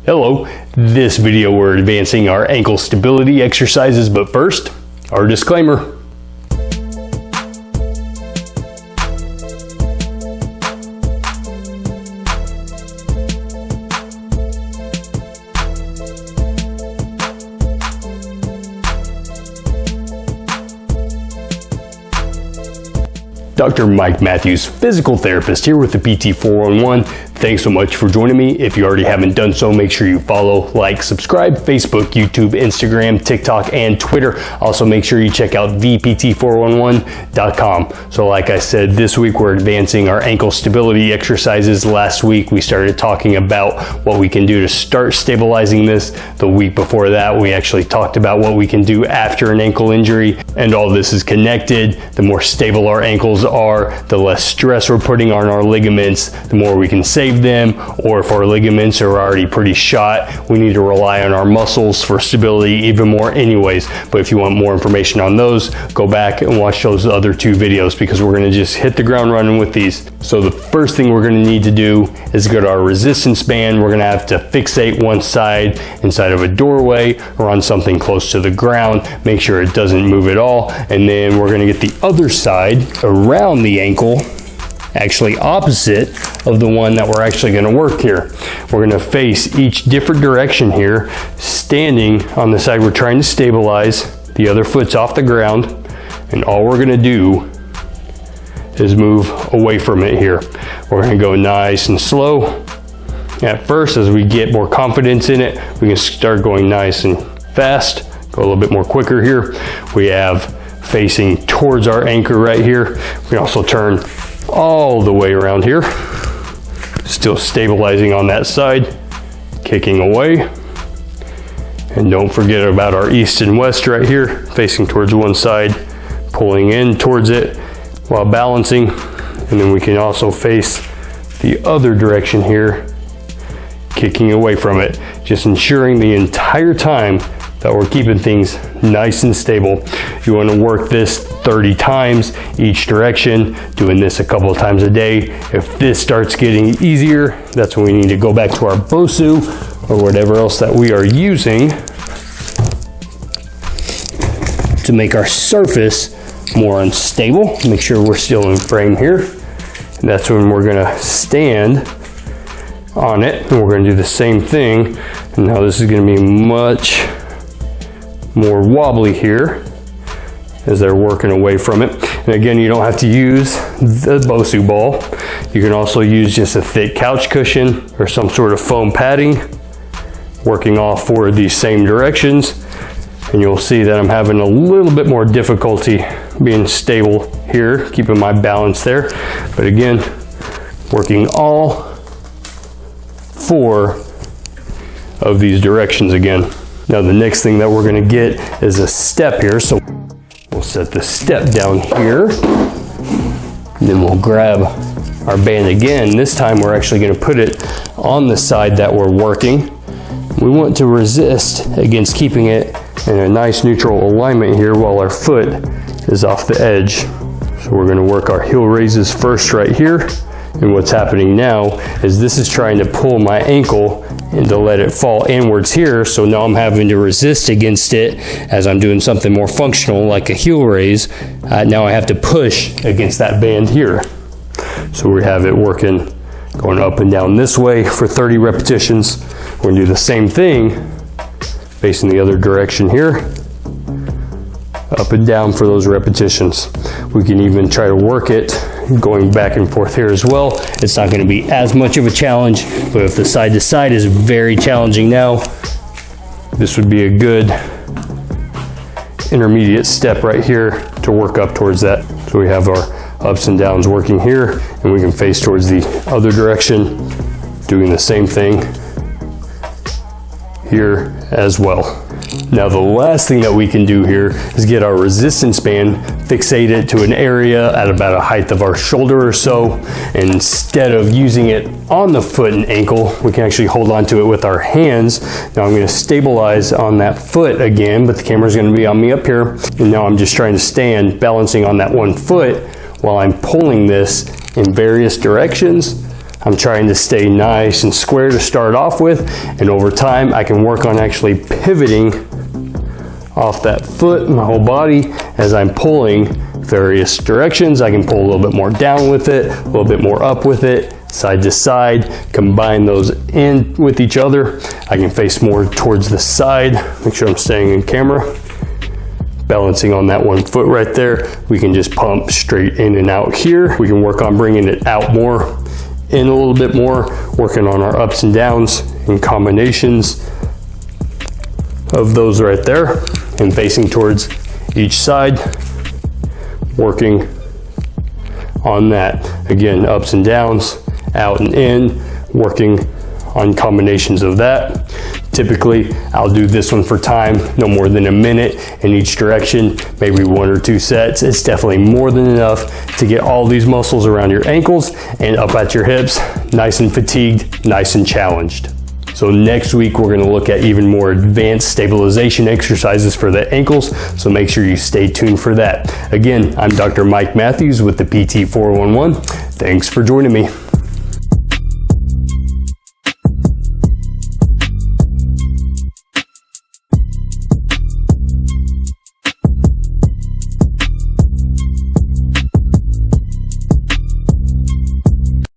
Hello, this video we're advancing our ankle stability exercises, but first, our disclaimer. Dr. Mike Matthews, physical therapist here with the PT 411. Thanks so much for joining me. If you already haven't done so, make sure you follow, like, subscribe, Facebook, YouTube, Instagram, TikTok, and Twitter. Also, make sure you check out thept411.com. So like I said, this week we're advancing our ankle stability exercises. Last week we started talking about what we can do to start stabilizing this. The week before that, we actually talked about what we can do after an ankle injury, and all this is connected. The more stable our ankles are, the less stress we're putting on our ligaments, the more we can save them. Or if our ligaments are already pretty shot, we need to rely on our muscles for stability even more anyways. But if you want more information on those, go back and watch those other two videos, because we're going to just hit the ground running with these. So the first thing we're going to need to do is get our resistance band. We're going to have to fixate one side inside of a doorway or on something close to the ground. Make sure it doesn't move at all. And then we're going to get the other side around the ankle, actually opposite of the one that we're actually going to work here. We're going to face each different direction here, standing on the side we're trying to stabilize. The other foot's off the ground, and all we're going to do is move away from it here. We're going to go nice and slow. At first, as we get more confidence in it, we can start going nice and fast, go a little bit more quicker here. We have facing towards our anchor right here. We can also turn all the way around here, still stabilizing on that side, kicking away. And don't forget about our east and west right here, facing towards one side, pulling in towards it while balancing. And then we can also face the other direction here, kicking away from it, just ensuring the entire time that we're keeping things nice and stable. You want to work this 30 times each direction, doing this a couple of times a day. If this starts getting easier, that's when we need to go back to our BOSU or whatever else that we are using to make our surface more unstable. Make sure we're still in frame here. And that's when we're gonna stand on it, and we're gonna do the same thing. And now this is gonna be much more wobbly here as they're working away from it. And again, you don't have to use the BOSU ball. You can also use just a thick couch cushion or some sort of foam padding, working off for these same directions. And you'll see that I'm having a little bit more difficulty being stable here, keeping my balance there. But again, working all four of these directions again. Now the next thing that we're going to get is a step here. So we'll set the step down here. And then we'll grab our band again. This time we're actually going to put it on the side that we're working. We want to resist against keeping it in a nice neutral alignment here while our foot is off the edge. So we're going to work our heel raises first right here. And what's happening now is this is trying to pull my ankle and to let it fall inwards here. So now I'm having to resist against it as I'm doing something more functional like a heel raise. Now I have to push against that band here. So we have it working, going up and down this way for 30 repetitions. We're gonna do the same thing facing the other direction here, up and down for those repetitions. We can even try to work it going back and forth here as well. It's not going to be as much of a challenge, but if the side to side is very challenging now, this would be a good intermediate step right here to work up towards that. So we have our ups and downs working here, and we can face towards the other direction, doing the same thing here as well. Now the last thing that we can do here is get our resistance band, fixate it to an area at about a height of our shoulder or so. And instead of using it on the foot and ankle, we can actually hold on to it with our hands. Now I'm going to stabilize on that foot again, but the camera's going to be on me up here. And now I'm just trying to stand balancing on that one foot while I'm pulling this in various directions I'm trying to stay nice and square to start off with, and over time I can work on actually pivoting off that foot, my whole body, as I'm pulling various directions. I can pull a little bit more down with it, a little bit more up with it, side to side, combine those in with each other. I can face more towards the side, make sure I'm staying in camera. Balancing on that one foot right there. We can just pump straight in and out here. We can work on bringing it out more, in a little bit more, working on our ups and downs and combinations of those right there, and facing towards each side, working on that. Again, ups and downs, out and in, working on combinations of that. Typically, I'll do this one for time, no more than a minute in each direction, maybe 1 or 2 sets. It's definitely more than enough to get all these muscles around your ankles and up at your hips, nice and fatigued, nice and challenged. So next week, we're gonna look at even more advanced stabilization exercises for the ankles, so make sure you stay tuned for that. Again, I'm Dr. Mike Matthews with the PT411. Thanks for joining me.